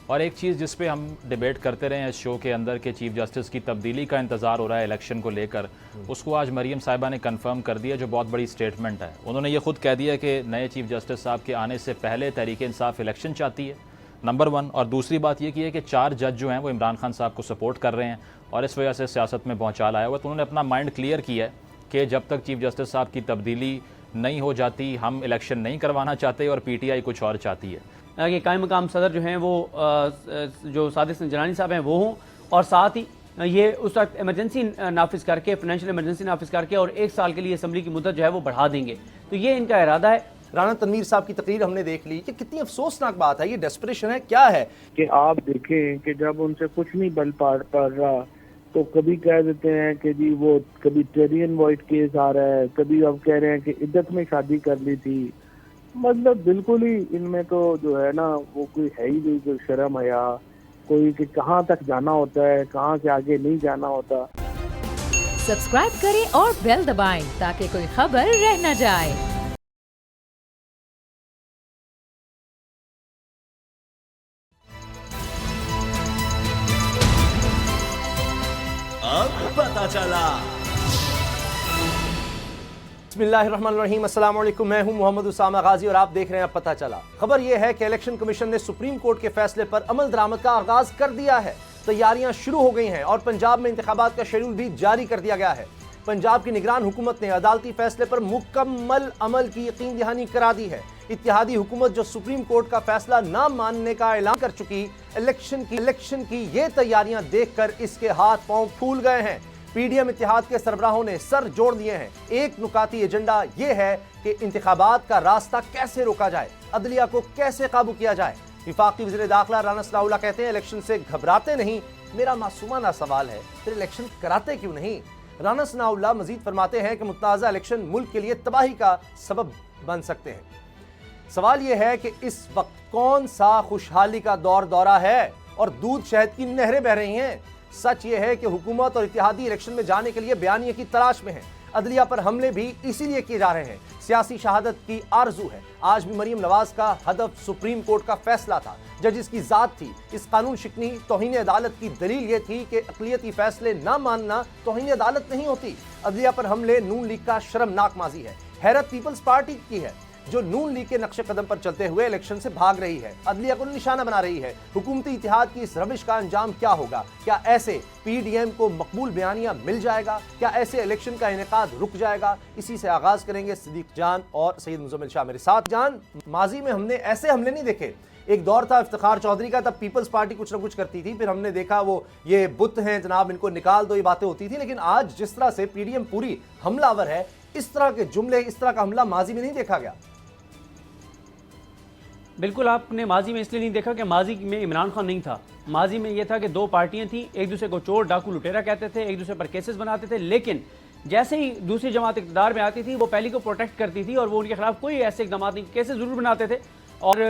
और एक चीज़ जिस पे हम डिबेट करते रहे हैं इस शो के अंदर कि चीफ़ जस्टिस की तब्दीली का इंतज़ार हो रहा है इलेक्शन को लेकर, उसको आज मरीम साहिबा ने कंफर्म कर दिया, जो बहुत बड़ी स्टेटमेंट है। उन्होंने ये खुद कह दिया कि नए चीफ़ जस्टिस साहब के आने से पहले तहरीक इंसाफ इलेक्शन चाहती है, नंबर 1। और दूसरी बात ये की है कि 4 जज जो हैं वो इमरान खान साहब को सपोर्ट कर रहे हैं और इस वजह से सियासत में भौचाल आया हुआ। तो उन्होंने अपना माइंड क्लियर किया है कि जब तक चीफ़ जस्टिस साहब की तब्दीली नहीं हो जाती हम इलेक्शन नहीं करवाना चाहते और PTI कुछ और चाहती है कि कायम मकाम सदर जो हैं वो जो सादिक संजरानी साहब हैं वो हों, और साथ ही ये उस वक्त इमरजेंसी नाफिज करके, फाइनेंशियल इमरजेंसी नाफिज करके और 1 साल के लिए असम्बली की मुद्दत जो है वो बढ़ा देंगे। तो ये इनका इरादा है। राना तनवीर साहब की तकरीर हमने देख ली कि कितनी अफसोसनाक बात है, ये डेस्परेशन है, क्या है कि आप देखें कि जब उनसे कुछ नहीं बल पड़ रहा तो कभी कह देते हैं कि जी वो कभी टेरियन वाइट केस आ रहा है, कभी अब कह रहे हैं कि इद्दत में शादी कर ली थी। मतलब बिल्कुल ही इनमें तो जो है ना वो कोई है ही नहीं, कोई शर्म हया, कोई कि कहाँ तक जाना होता है, कहाँ से आगे नहीं जाना होता। सब्सक्राइब करें और बेल दबाएं ताकि कोई खबर रह न जाए। अब पता चला। बिस्मिल्लाहिर्रहमानिर्रहीम, अस्सलाम वालेकुम। मैं हूं मोहम्मद उसामा गाजी और आप देख रहे हैं पता चला। खबर यह है कि इलेक्शन कमीशन ने सुप्रीम कोर्ट के फैसले पर अमल दरामद का आगाज कर दिया है। तैयारियां शुरू हो गई हैं और पंजाब में इंतखाबात का शेड्यूल भी जारी कर दिया गया है। पंजाब की निगरान हुकूमत ने अदालती फैसले पर मुकम्मल अमल की यकीन दहानी करा दी है। इत्तेहादी हुकूमत जो सुप्रीम कोर्ट का फैसला न मानने का ऐलान कर चुकी, इलेक्शन की ये तैयारियां देखकर इसके हाथ पांव फूल गए हैं। PDM इत्तेहाद के सरबराहों ने सर जोड़ दिए हैं। एक नुकाती एजेंडा यह है कि इंतखाबात का रास्ता कैसे रोका जाए, अदलिया को कैसे काबू किया जाए। विफाकी वज़ीर दाखिला राना सनाउल्लाह कहते हैं इलेक्शन से घबराते नहीं। मेरा मासूमाना सवाल है, फिर इलेक्शन कराते क्यों नहीं? राना सनाउल्लाह मजीद फरमाते हैं कि मुत्ताज़ा इलेक्शन मुल्क के लिए तबाही का सबब बन सकते हैं। सवाल यह है कि इस वक्त कौन सा खुशहाली का दौरा है और दूध शहद की नहरें बह रही हैं। सच यह है कि हुकूमत और इत्तेहादी इलेक्शन में जाने के लिए बयानिए की तलाश में है। अदलिया पर हमले भी इसीलिए किए जा रहे हैं, सियासी शहादत की आरजू है। आज भी मरीम नवाज का हदफ सुप्रीम कोर्ट का फैसला था, जजिस की जात थी। इस कानून शिकनी तौहीन अदालत की दलील यह थी कि अक़लियती फैसले ना मानना तौहीन अदालत नहीं होती। अदलिया पर हमले नून लीग का शर्मनाक माजी है। हैरत पीपल्स पार्टी की है जो नून लीग के नक्शे कदम पर चलते हुए इलेक्शन से भाग रही है, अदलिया को निशाना बना रही है। हुकूमती इत्तेहाद की इस रविश का अंजाम क्या होगा? क्या ऐसे PDM को मकबूल बयानिया मिल जाएगा? क्या ऐसे इलेक्शन का इनेकाद रुक जाएगा? इसी से आगाज करेंगे। सिद्दीक जान और सैयद मुज़म्मिल शाह मेरे साथ। जान, माजी में हमने ऐसे हमले नहीं देखे। एक दौर था इफ्तिखार चौधरी का, तब पीपल्स पार्टी कुछ ना कुछ करती थी, फिर हमने देखा वो ये बुत हैं जनाब, इनको निकाल दो, ये बातें होती थी। लेकिन आज जिस तरह से PDM पूरी हमलावर है, इस तरह के जुमले, इस तरह का हमला माजी में नहीं देखा गया। बिल्कुल, आपने माजी में इसलिए नहीं देखा कि माजी में इमरान खान नहीं था। माजी में यह था कि 2 पार्टियां थी, एक दूसरे को चोर डाकू लुटेरा कहते थे, एक दूसरे पर केसेस बनाते थे। लेकिन जैसे ही दूसरी जमात इक़्तिदार में आती थी, वो पहली को प्रोटेक्ट करती थी और वो उनके खिलाफ कोई ऐसे इकदाम नहीं, केसेस जरूर बनाते थे और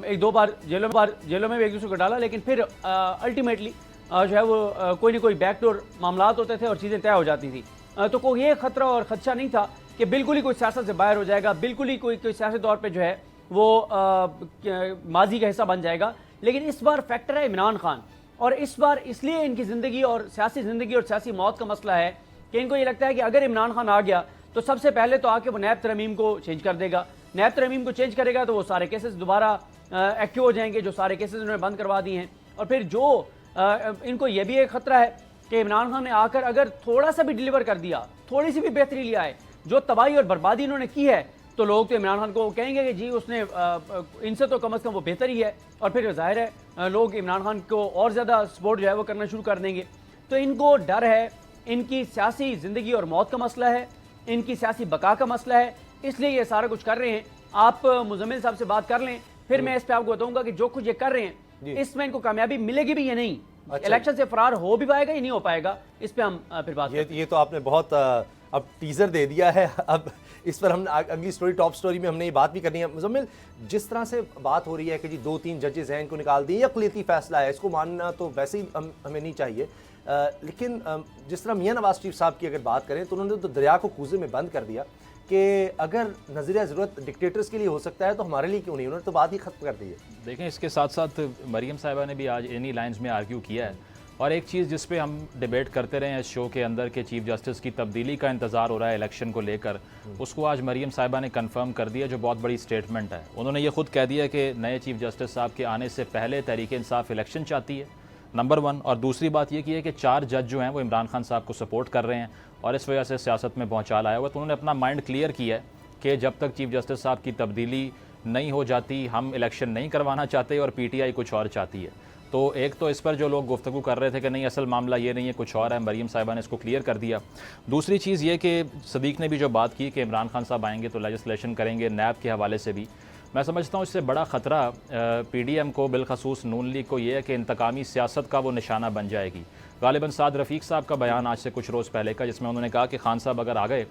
1-2 बार जेलों में भी एक दूसरे को डाला। लेकिन फिर अल्टीमेटली जो है वो कोई ना कोई बैकडोर मामला होते थे और चीज़ें तय हो जाती थी। तो कोई ये खतरा और खदशा नहीं था कि बिल्कुल ही कोई सियासत से बाहर हो जाएगा, बिल्कुल ही कोई सियासी तौर पर जो है वो माजी का हिस्सा बन जाएगा। लेकिन इस बार फैक्टर है इमरान खान, और इस बार इसलिए इनकी ज़िंदगी और सियासी मौत का मसला है कि इनको ये लगता है कि अगर इमरान खान आ गया तो सबसे पहले तो आके वो नैब तरमीम को चेंज कर देगा। नैब तरमीम को चेंज करेगा तो वो सारे केसेस दोबारा एक्टिव हो जाएंगे, जो सारे केसेस उन्होंने बंद करवा दिए हैं। और फिर जो इनको ये भी एक खतरा है कि इमरान खान ने आकर अगर थोड़ा सा भी डिलीवर कर दिया, थोड़ी सी भी बेहतरी लिया है, जो तबाही और बर्बादी इन्होंने की है, तो लोग तो इमरान खान को कहेंगे कि जी उसने इनसे तो कम से कम वो बेहतर ही है। और फिर जाहिर है लोग इमरान खान को और ज़्यादा सपोर्ट जो है वो करना शुरू कर देंगे। तो इनको डर है, इनकी सियासी ज़िंदगी और मौत का मसला है, इनकी सियासी बका का मसला है, इसलिए ये सारा कुछ कर रहे हैं। आप मुज़म्मिल साहब से बात कर लें, फिर मैं इस पर आपको बताऊँगा कि जो कुछ ये कर रहे हैं इसमें इनको कामयाबी मिलेगी भी या नहीं। अच्छा। इलेक्शन से फरार हो भी पाएगा या नहीं हो पाएगा, इस पर हम फिर बात ये तो आपने बहुत अब टीजर दे दिया है। अब इस पर हम अगली स्टोरी, टॉप स्टोरी में हमने ये बात भी करनी है। मुज़म्मिल, जिस तरह से बात हो रही है कि जी 2-3 जजेस हैं, इनको निकाल दिए, अक़लियती फैसला है, इसको मानना तो वैसे ही हमें नहीं चाहिए। लेकिन जिस तरह मियां नवाज शरीफ साहब की अगर बात करें तो उन्होंने तो दरिया को कूजे में बंद कर दिया कि अगर नज़रिया ज़रूरत डिक्टेटर्स के लिए हो सकता है तो हमारे लिए क्यों नहीं? उन्होंने तो बात ही ख़त्म कर दी है। देखें, इसके साथ साथ मरीम साहिबा ने भी आज इन्हीं लाइंस में आर्ग्यू किया है। और एक चीज़ जिस पे हम डिबेट करते रहे हैं इस शो के अंदर के चीफ जस्टिस की तब्दीली का इंतज़ार हो रहा है इलेक्शन को लेकर, उसको आज मरीम साहिबा ने कंफर्म कर दिया, जो बहुत बड़ी स्टेटमेंट है। उन्होंने ये खुद कह दिया कि नए चीफ जस्टिस साहब के आने से पहले तहरीक इंसाफ इलेक्शन चाहती है, नंबर 1। और दूसरी बात ये की है कि 4 जज जो हैं वो इमरान खान साहब को सपोर्ट कर रहे हैं और इस वजह से सियासत में भौचाल आया हुआ। तो उन्होंने अपना माइंड क्लियर किया है कि जब तक चीफ जस्टिस साहब की तब्दीली नहीं हो जाती हम इलेक्शन नहीं करवाना चाहते और PTI कुछ और चाहती है। तो एक तो इस पर जो लोग गुफ्तगू कर रहे थे कि नहीं असल मामला ये नहीं है, कुछ और है, मरीम साहिबा ने इसको क्लियर कर दिया। दूसरी चीज़ ये कि सदीक ने भी जो बात की कि इमरान खान साहब आएंगे तो लेजिस्लेशन करेंगे, नैब के हवाले से भी मैं समझता हूँ इससे बड़ा ख़तरा PDM को, बिलखसूस नून लीग को, ये है कि इंतकामी सियासत का वो निशाना बन जाएगी। गालिबन साद रफ़ीक साहब का बयान आज से कुछ रोज़ पहले का, जिसमें उन्होंने कहा कि खान साहब अगर आ गए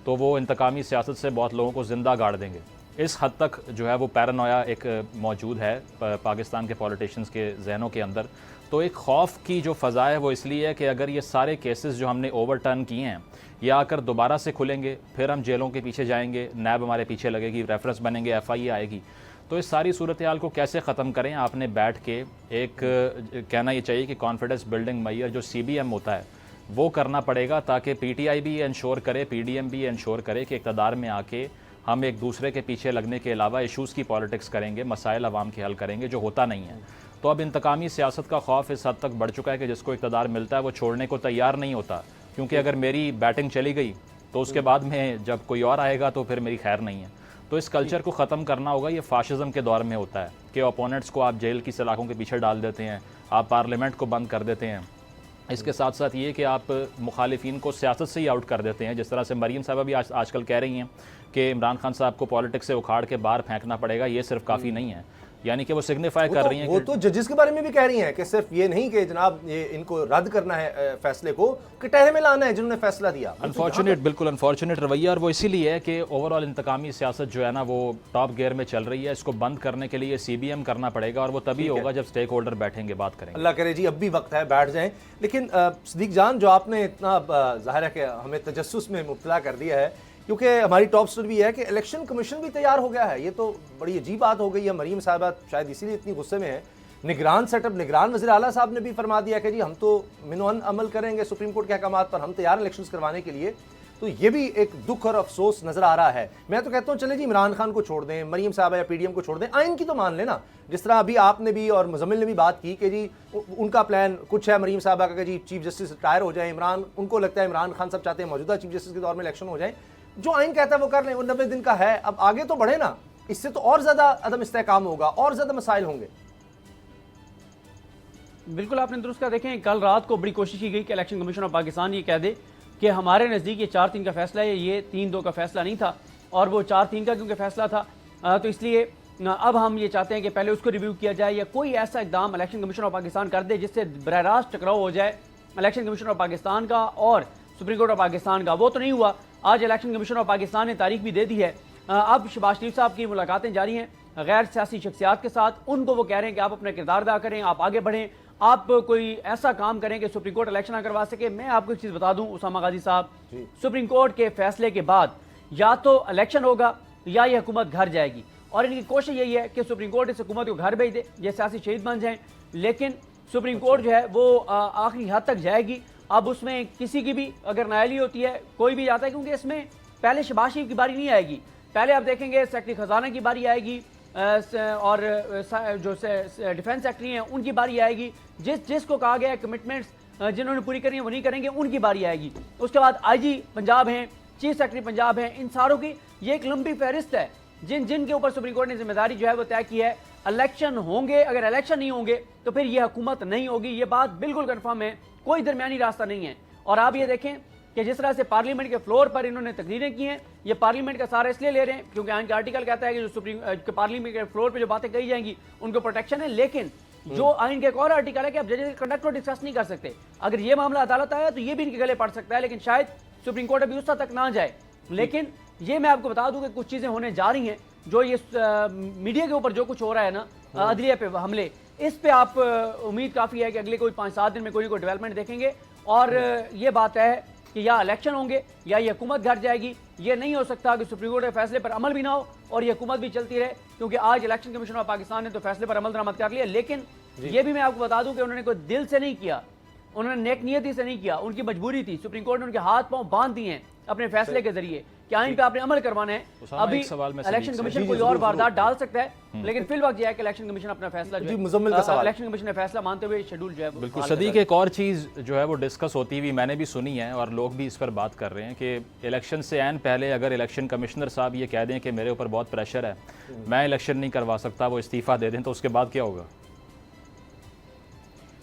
तो वो इंतकामी सियासत से बहुत लोगों को ज़िंदा गाड़ देंगे। इस हद तक जो है वो पैरानोया एक मौजूद है पाकिस्तान के पॉलिटिशियंस के जहनों के अंदर। तो एक खौफ की जो फ़ज़ा है वो इसलिए है कि अगर ये सारे केसेस जो हमने ओवरटर्न किए हैं या आकर दोबारा से खुलेंगे, फिर हम जेलों के पीछे जाएंगे, नैब हमारे पीछे लगेगी, रेफरेंस बनेंगे, FIA आएगी। तो इस सारी सूरत हाल को कैसे ख़त्म करें? आपने बैठ के एक कहना ये चाहिए कि कॉन्फिडेंस बिल्डिंग मैयर जो CBM होता है वो करना पड़ेगा, ताकि PTI भी इंश्योर करे, PDM भी इंश्योर करे कि इक़्तिदार में आके हम एक दूसरे के पीछे लगने के अलावा इशूज़ की पॉलिटिक्स करेंगे, मसाइल अवाम के हल करेंगे, जो होता नहीं है। तो अब इंतकामी सियासत का खौफ इस हद तक बढ़ चुका है कि जिसको इक़्तिदार मिलता है वो छोड़ने को तैयार नहीं होता, क्योंकि अगर मेरी बैटिंग चली गई तो उसके बाद में जब कोई और आएगा तो फिर मेरी खैर नहीं है। तो इस कल्चर को ख़त्म करना होगा। ये फाशिज़म के दौर में होता है कि ओपोनेंट्स को आप जेल की सलाखों के पीछे डाल देते हैं, आप पार्लियामेंट को बंद कर देते हैं। इसके साथ साथ ये कि आप मुखालिफिन को सियासत से ही आउट कर देते हैं। जिस तरह से मरीम साहबा भी आजकल कह रही हैं कि इमरान खान साहब को पॉलिटिक्स से उखाड़ के बाहर फेंकना पड़ेगा, ये सिर्फ काफ़ी नहीं है। यानी कि वो सिग्निफाई कर रही हैं। वो तो जजेस के बारे में भी कह रही हैं कि सिर्फ ये नहीं कि जनाब ये इनको रद्द करना है फैसले को, कि टहरे में लाना है जिन्होंने फैसला दिया। अनफॉर्चुनेट, बिल्कुल अनफॉर्चुनेट रवैया। और वो इसीलिए है कि ओवरऑल इंतकामी सियासत जो है ना वो टॉप गियर में चल रही है। इसको बंद करने के लिए CBM करना पड़ेगा और वो तभी होगा जब स्टेक होल्डर बैठेंगे, बात करेंगे। अल्लाह करे जी, अब भी वक्त है, बैठ जाएं। लेकिन सदीक जान, जो आपने इतना ज़ाहिर है कि हमें तजस्सुस में मुब्तला कर दिया है, क्योंकि हमारी टॉप स्टोरी भी है कि इलेक्शन कमीशन भी तैयार हो गया है। ये तो बड़ी अजीब बात हो गई है। मरीम साहिबा शायद इसीलिए इतनी गुस्से में है। निगरान सेटअप, निगरान वज़ीर आला साहब ने भी फरमा दिया कि जी हम तो मिनोअन अमल करेंगे सुप्रीम कोर्ट के अहकामात पर, हम तैयार इलेक्शन करवाने के लिए। तो ये भी एक दुख और अफसोस नजर आ रहा है। मैं तो कहता हूँ चले जी इमरान खान को छोड़ दें, मरीम साहबा या PDM को छोड़ दें, आइन की तो मान लेना। जिस तरह अभी आपने भी और मुजम्मिल ने भी बात की कि जी उनका प्लान कुछ है मरीम साहबा का कि जी चीफ जस्टिस रिटायर हो जाए, इमरान, उनको लगता है इमरान खान साहब चाहते हैं मौजूदा चीफ जस्टिस के दौर में इलेक्शन हो जाए। जो आइन कहता है वो कर लें, वो 90 दिन का है। अब आगे तो बढ़े ना, इससे तो और ज्यादा अदम इस्तेहकाम होगा, और ज्यादा मसाइल होंगे। बिल्कुल आपने दुरुस्त कहा। देखें, कल रात को बड़ी कोशिश की गई कि इलेक्शन कमीशन ऑफ पाकिस्तान ये कह दे कि हमारे नज़दीक ये 4-3 का फैसला है, ये 3-2 का फैसला नहीं था, और वो 4-3 का क्योंकि फैसला था तो इसलिए अब हम ये चाहते हैं कि पहले उसको रिव्यू किया जाए या कोई ऐसा इकदाम इलेक्शन कमीशन ऑफ पाकिस्तान कर दे जिससे बरह रास्त टकराव हो जाए इलेक्शन कमीशन ऑफ पाकिस्तान का और सुप्रीम कोर्ट ऑफ पाकिस्तान का। वो तो नहीं हुआ। आज इलेक्शन कमीशन ऑफ पाकिस्तान ने तारीख भी दे दी है। अब शहबाज शरीफ साहब की मुलाकातें जारी हैं गैर सियासी शख्सियात के साथ। उनको वो कह रहे हैं कि आप अपना किरदार अदा करें, आप आगे बढ़ें, आप कोई ऐसा काम करें कि सुप्रीम कोर्ट इलेक्शन ना करवा सके। मैं आपको एक चीज़ बता दूं उसामा गाजी साहब, सुप्रीम कोर्ट के फैसले के बाद या तो इलेक्शन होगा या ये हुकूमत घर जाएगी, और इनकी कोशिश यही है कि सुप्रीम कोर्ट इस हुकूमत को घर भेज दे, ये सियासी शहीद बन जाएं। लेकिन सुप्रीम कोर्ट जो है वो आखिरी हद तक जाएगी। अब उसमें किसी की भी अगर नाअहली होती है, कोई भी जाता है, क्योंकि इसमें पहले शहबाज शरीफ की बारी नहीं आएगी। पहले आप देखेंगे सेक्रेटरी खजाना की बारी आएगी और जो डिफेंस सेक्रेटरी हैं उनकी बारी आएगी। जिसको कहा गया है कमिटमेंट्स जिन्होंने पूरी करनी है वो नहीं करेंगे, उनकी बारी आएगी। उसके बाद IG पंजाब हैं, चीफ सेक्रेटरी पंजाब हैं, इन सारों की ये एक लंबी फहरिस्त है जिनके ऊपर सुप्रीम कोर्ट ने जिम्मेदारी जो है वो तय की है। इलेक्शन होंगे, अगर इलेक्शन नहीं होंगे तो फिर ये हुकूमत नहीं होगी। ये बात बिल्कुल कन्फर्म है, कोई दरमियानी रास्ता नहीं है। और आप ये देखें कि जिस तरह से पार्लियामेंट के फ्लोर पर इन्होंने तकरीरें की हैं, ये पार्लियामेंट का सारा इसलिए ले रहे हैं क्योंकि आइन का आर्टिकल कहता है कि जो पार्लियामेंट के फ्लोर पर जो बातें कही जाएंगी उनको प्रोटेक्शन है। लेकिन जो आइन का एक और आर्टिकल है कि आप जजेस के कंडक्ट को डिस्कस नहीं कर सकते। अगर ये मामला अदालत आया तो ये भी इनके गले पड़ सकता है, लेकिन शायद सुप्रीम कोर्ट अभी उस तक ना जाए। लेकिन ये मैं आपको बता दूं कि कुछ चीजें होने जा रही हैं जो ये मीडिया के ऊपर जो कुछ हो रहा है ना, अदलिया पे हमले, इस पे आप उम्मीद काफी है कि अगले कोई 5-7 दिन में कोई डेवलपमेंट देखेंगे। और ये बात है कि या इलेक्शन होंगे या ये हुकूमत घर जाएगी। ये नहीं हो सकता कि सुप्रीम कोर्ट के फैसले पर अमल भी ना हो और ये हुकूमत भी चलती रहे, क्योंकि आज इलेक्शन कमीशन ऑफ पाकिस्तान ने तो फैसले पर अमल दरामद कर लिया, लेकिन ये भी मैं आपको बता दूं कि उन्होंने कोई दिल से नहीं किया, उन्होंने नेक नियति से नहीं किया, उनकी मजबूरी थी। सुप्रीम कोर्ट ने उनके हाथ पांव बांध दिए हैं अपने फैसले के जरिए कि आइन पे आपने अमल करवाना है। अभी इलेक्शन कमीशन कोई और वारदात डाल सकता है, लेकिन फिल वक्त यह है कि इलेक्शन कमीशन अपना फैसला जो है इलेक्शन कमीशन ने फैसला मानते हुए शेड्यूल जो है बिल्कुल सदीक। एक और चीज़ जो है वो डिस्कस होती हुई मैंने भी सुनी है और लोग भी इस पर बात कर रहे हैं कि इलेक्शन से ऐन पहले अगर इलेक्शन कमिश्नर साहब ये कह दें कि मेरे ऊपर बहुत प्रेशर है, मैं इलेक्शन नहीं करवा सकता, वो इस्तीफ़ा दे दें, तो उसके बाद क्या होगा?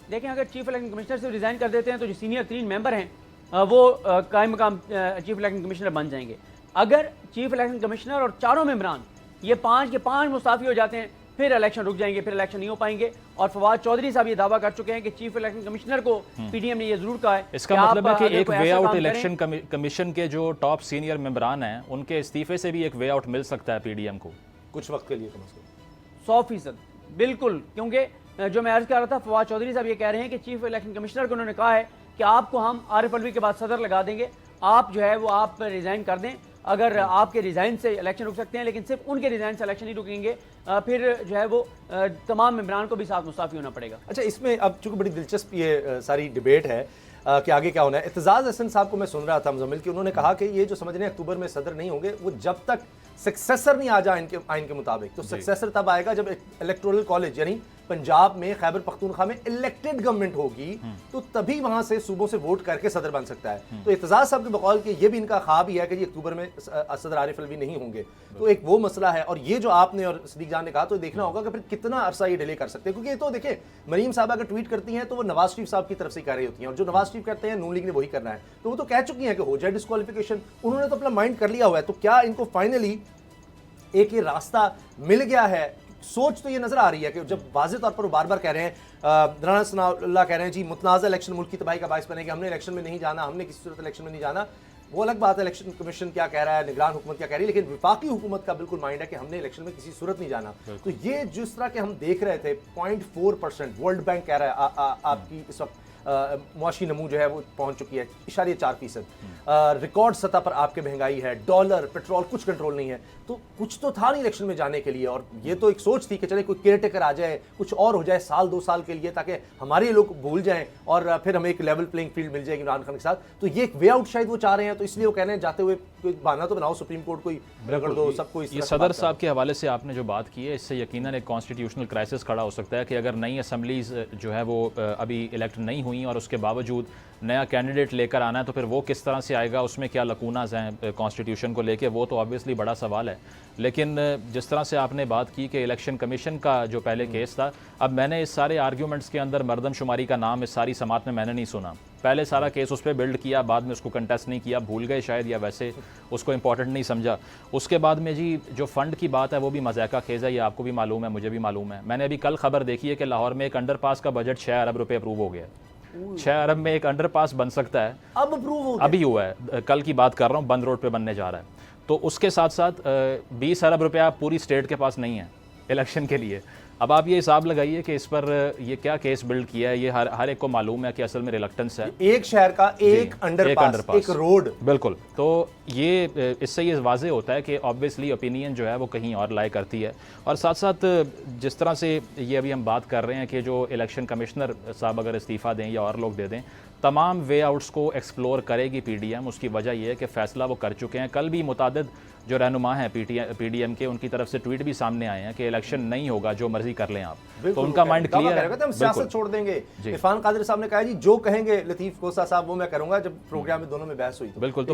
देखें, अगर चीफ इलेक्शन कमिश्नर से रिजाइन कर देते हैं तो जो सीनियर 3 मेंबर हैं वो कायम मकाम चीफ इलेक्शन कमिश्नर बन जाएंगे। अगर चीफ इलेक्शन कमिश्नर और चारों मेंबरान ये 5 के 5 मुस्ताफी हो जाते हैं, फिर इलेक्शन रुक जाएंगे, फिर इलेक्शन नहीं हो पाएंगे। और फवाद चौधरी साहब ये दावा कर चुके हैं कि चीफ इलेक्शन कमिश्नर को पीडीएम ने ये जरूर कहा है। इसका मतलब है कि एक वे आउट इलेक्शन कमीशन के जो टॉप सीनियर मेंबरान हैं उनके इस्तीफे से भी एक वे आउट मिल सकता है पीडीएम को कुछ वक्त के लिए, कम से कम 100% बिल्कुल। क्योंकि जो मैं अर्ज कर रहा था, फवाद चौधरी साहब ये कह रहे हैं कि चीफ इलेक्शन कमिश्नर को उन्होंने कहा है कि आपको हम आरिफ अलवी के बाद सदर लगा देंगे, आप जो है वो आप रिजाइन कर दें। अगर आपके रिजाइन से इलेक्शन रुक सकते हैं, लेकिन सिर्फ उनके रिजाइन से इलेक्शन नहीं रुकेंगे, फिर जो है वो तमाम मेंबरान को भी साथ मुस्ताफी होना पड़ेगा। अच्छा, इसमें अब चूंकि बड़ी दिलचस्प ये सारी डिबेट है कि आगे क्या होना है। इत्तेजाज हसन साहब को मैं सुन रहा था मुजम्मिल कि उन्होंने कहा कि ये जो समझ रहे हैं अक्टूबर में सदर नहीं होंगे, वो जब तक सक्सेसर नहीं आ जाए आइन के मुताबिक, तो सक्सेसर तब आएगा जब इलेक्टोरल कॉलेज यानी पंजाब में खैबर पख्तूनख्वा में इलेक्टेड गवर्नमेंट होगी, तो तभी वहां से सूबों से वोट करके सदर बन सकता है। तो इत्तेजाज साहब के बकौल कि ये भी इनका ख्वाब ही है कि ये अक्टूबर में सदर आरिफ अलवी नहीं होंगे, तो एक वो मसला है। और ये जो आपने और सदीक जान ने कहा, तो देखना होगा कि फिर कितना अरसा ये डिले कर सकते हैं, क्योंकि ये तो देखिए मरीम साहब अगर ट्वीट करती हैं तो वो नवाज शरीफ साहब की तरफ से कह रही होती हैं, और जो नवाज शरीफ करते हैं नून लीग ने वही करना है, तो वो तो कह चुकी हैं कि हो जाए डिस्क्वालिफिकेशन, उन्होंने तो अपना माइंड कर लिया हुआ है। तो क्या इनको फाइनली एक ये रास्ता मिल गया है? सोच तो ये नजर आ रही है कि जब वाज़ेह तौर पर वो बार बार कह रहे हैं, राना सनाउल्लाह कह रहे हैं जी मुतनाज़ा इलेक्शन मुल्क की तबाही का बायस बनेगा, हमने इलेक्शन में नहीं जाना, हमने किसी सूरत इलेक्शन में नहीं जाना। वो अलग बात है इलेक्शन कमीशन क्या कह रहा है, निगरान हुकूमत क्या कह रही है, लेकिन विफाकी हुकूमत का बिल्कुल माइंड है कि हमने इलेक्शन में किसी सूरत नहीं जाना। तो ये जिस तरह के हम देख रहे थे 0.4%, वर्ल्ड बैंक कह रहा है आपकी इस वक्त मुआशी नमू जो है वो पहुंच चुकी है 0.4%। रिकॉर्ड सतह पर आपके महंगाई है, डॉलर पेट्रोल कुछ कंट्रोल नहीं है। तो कुछ तो था नहीं इलेक्शन में जाने के लिए, और ये तो एक सोच थी कि चले कोई केयर टेकर आ जाए, कुछ और हो जाए साल 2 साल के लिए, ताकि हमारे लोग भूल जाएं और फिर हमें एक लेवल प्लेइंग फील्ड मिल जाएगी इमरान खान के साथ। तो ये एक वे आउट शायद वो चाह रहे हैं, तो इसलिए वो कह रहे हैं जाते हुए कोई बहाना तो बनाओ, सुप्रीम कोर्ट कोई रगड़ दो सबको। ये सदर साहब के हवाले से आपने जो बात की है, इससे यकीनन एक कॉन्स्टिट्यूशनल क्राइसिस खड़ा हो सकता है कि अगर नई असम्बलीज जो है वो अभी इलेक्ट नहीं हुई और उसके बावजूद नया कैंडिडेट लेकर आना है, तो फिर वो किस तरह से आएगा, उसमें क्या लकूनाज हैं कॉन्स्टिट्यूशन को लेके, वो तो ऑब्वियसली बड़ा सवाल है। लेकिन जिस तरह से आपने बात की कि इलेक्शन कमीशन का जो पहले केस था, अब मैंने इस सारे आर्ग्यूमेंट्स के अंदर मरदमशुमारी का नाम इस सारी समात में मैंने नहीं सुना। पहले सारा केस उस पर बिल्ड किया, बाद में उसको कंटेस्ट नहीं किया, भूल गए शायद, या वैसे उसको इंपॉर्टेंट नहीं समझा। उसके बाद में जी जो फंड की बात है वो भी मजाका खेज है, ये आपको भी मालूम है, मुझे भी मालूम है। मैंने अभी कल खबर देखी है कि लाहौर में एक अंडरपास का बजट 6 अरब रुपये अप्रूव हो गया। 6 अरब में एक अंडरपास बन सकता है, अब अप्रूव हो गया, अभी हुआ है, कल की बात कर रहा हूँ, बंद रोड पे बनने जा रहा है। तो उसके साथ साथ 20 अरब रुपया पूरी स्टेट के पास नहीं है इलेक्शन के लिए। अब आप ये हिसाब लगाइए कि इस पर ये क्या केस बिल्ड किया है। ये हर एक को मालूम है कि असल में रिलक्टेंस है, एक शहर का एक अंडरपास, एक रोड। बिल्कुल। तो ये इससे ये वाज़ेह होता है कि ऑब्वियसली ओपिनियन जो है वो कहीं और लाई करती है। और साथ साथ जिस तरह से ये अभी हम बात कर रहे हैं कि जो इलेक्शन कमिश्नर साहब अगर इस्तीफ़ा दें या और लोग दे दें, तमाम वे आउट्स को एक्सप्लोर करेगी पीडीएम। उसकी वजह यह है कि फ़ैसला वो कर चुके हैं। कल भी मुतादिद जो रहनुमा हैं पीडीएम के, उनकी तरफ से ट्वीट भी सामने आए हैं कि इलेक्शन नहीं होगा, जो मर्जी कर लें आप। तो उनका माइंड क्लियर है, हम सियासत छोड़ देंगे। इरफान कादिर साहब ने कहा जी जो कहेंगे लतीफ कोसा साहब वो मैं करूंगा, जब प्रोग्राम में दोनों में बहस हुई। बिल्कुल। तो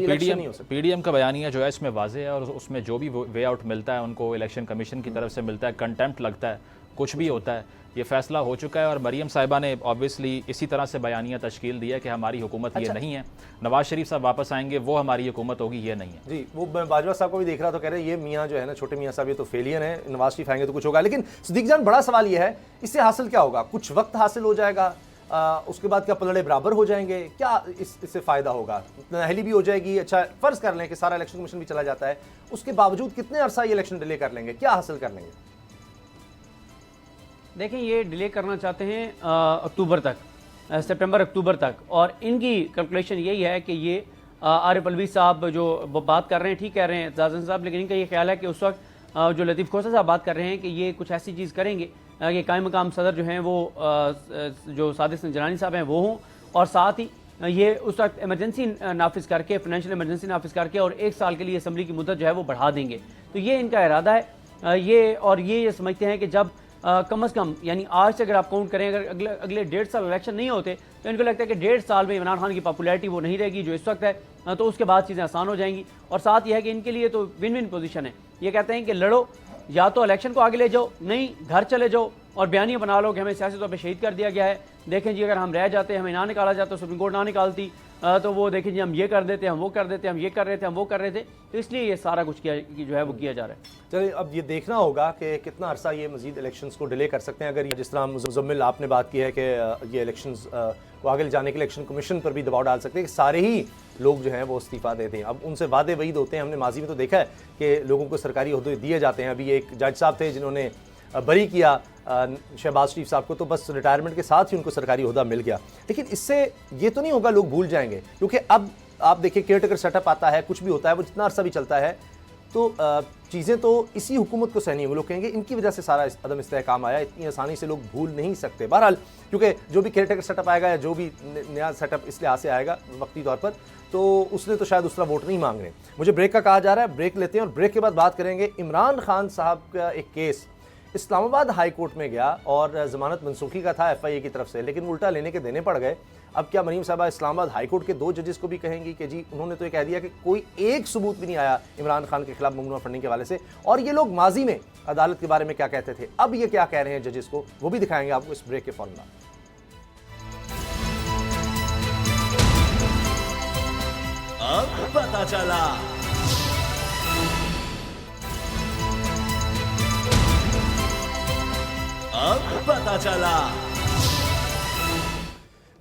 पीडीएम का बयानिया जो है इसमें वाज़ेह है, और उसमें जो भी वे आउट मिलता है उनको इलेक्शन कमीशन की तरफ से मिलता है, कंटेम्प्ट लगता है, कुछ भी होता है, ये फैसला हो चुका है। और मरीम साहिबा ने ऑब्वियसली इसी तरह से बयानिया तश्कील दिया कि हमारी हुकूमत ये नहीं है, नवाज शरीफ साहब वापस आएंगे वो हमारी हुकूमत होगी, ये नहीं है जी। वो बाजवा साहब को भी देख रहा तो कह रहे हैं ये मियाँ जो है ना, छोटे मियाँ साहब, ये तो फेलियर है, नवाज शरीफ आएंगे तो कुछ होगा। लेकिन सदीक जान, बड़ा सवाल ये है इससे हासिल क्या होगा? कुछ वक्त हासिल हो जाएगा, उसके बाद क्या पलड़े बराबर हो जाएंगे? क्या इससे फ़ायदा होगा? नहली भी हो जाएगी? अच्छा, फ़र्ज़ कर लें कि सारा इलेक्शन कमीशन भी चला जाता है, उसके बावजूद कितने अरसा ये इलेक्शन डिले कर लेंगे, क्या हासिल कर लेंगे? देखें, ये डिले करना चाहते हैं अक्टूबर तक, सितंबर अक्टूबर तक, और इनकी कैलकुलेशन यही है कि ये आरिफ अलवी साहब जो बात कर रहे हैं, ठीक कह रहे हैं एजाज साहब, लेकिन इनका ये ख्याल है कि उस वक्त जो लतीफ़ खोसा साहब बात कर रहे हैं कि ये कुछ ऐसी चीज़ करेंगे कि कायम मकाम सदर जो हैं वो जो सादिक नजरानी साहब हैं वो हों, और साथ ही ये उस वक्त इमरजेंसी नाफिज करके, फाइनेंशियल इमरजेंसी नाफिज करके और 1 साल के लिए असम्बली की मुद्दत जो है वो बढ़ा देंगे। तो ये इनका इरादा है। ये समझते हैं कि जब कम अज़ कम यानी आज से अगर आप काउंट करें, अगर अगले 1.5 साल इलेक्शन नहीं होते तो इनको लगता है कि 1.5 साल में इमरान खान की पॉपुलैरिटी वो नहीं रहेगी जो इस वक्त है, तो उसके बाद चीज़ें आसान हो जाएंगी। और साथ यह है कि इनके लिए तो विन विन पोजीशन है। ये कहते हैं कि लड़ो, या तो इलेक्शन को आगे ले जाओ, नहीं घर चले जाओ और बयानियाँ बना लो कि हमें सियासी तौर पर शहीद कर दिया गया है। देखें जी, अगर हम रह जाते, हमें ना निकाला जाता, सुप्रीम कोर्ट ना निकालती, तो वो देखें जी हम ये कर देते, हम वो कर देते, हम ये कर रहे थे, हम वो कर रहे थे। तो इसलिए ये सारा कुछ किया जो है वो किया जा रहा है। चलिए, अब ये देखना होगा कि कितना अरसा ये मजीद इलेक्शंस को डिले कर सकते हैं। अगर ये जिस तरह मुज़म्मिल आपने बात की है कि ये इलेक्शंस को आगे ले जाने के लिए इलेक्शन कमीशन पर भी दबाव डाल सकते हैं कि सारे ही लोग जो हैं वो इस्तीफ़ा देते हैं। अब उनसे वादे वईद होते हैं। हमने माजी में तो देखा है कि लोगों को सरकारी ओहदे दिए जाते हैं। अभी एक जज साहब थे जिन्होंने बरी किया शहबाज शरीफ साहब को, तो बस रिटायरमेंट के साथ ही उनको सरकारी ओहदा मिल गया। लेकिन इससे ये तो नहीं होगा लोग भूल जाएंगे, क्योंकि अब आप देखिए केयरटेकर सेटअप आता है, कुछ भी होता है, वो जितना अरसा भी चलता है तो चीज़ें तो इसी हुकूमत को सहनी होंगी। लोग कहेंगे इनकी वजह से सारा अदम इस्तेहकाम आया, इतनी आसानी से लोग भूल नहीं सकते। बहरहाल, क्योंकि जो भी केयरटेकर सेटअप आएगा या जो भी नया सेटअप इस लिहाज से आएगा वक्ती तौर पर, तो उसने तो शायद दूसरा वोट नहीं मांग रहे। मुझे ब्रेक का कहा जा रहा है, ब्रेक लेते हैं और ब्रेक के बाद बात करेंगे इमरान खान साहब का एक केस इस्लामाबाद हाई कोर्ट में गया और ज़मानत मनसूखी का था FIA की तरफ से, लेकिन उल्टा लेने के देने पड़ गए। अब क्या मरीम साहबा इस्लामाबाद हाई कोर्ट के 2 जजेस को भी कहेंगी कि जी उन्होंने तो ये कह दिया कि कोई एक सबूत भी नहीं आया इमरान खान के खिलाफ ममनुआ फंडिंग के हवाले से, और ये लोग माजी में अदालत के बारे में क्या कहते थे, अब ये क्या कह रहे हैं जजेस को, वो भी दिखाएंगे आपको इस ब्रेक के फौरन बाद। अब पता चला। अब पता चला।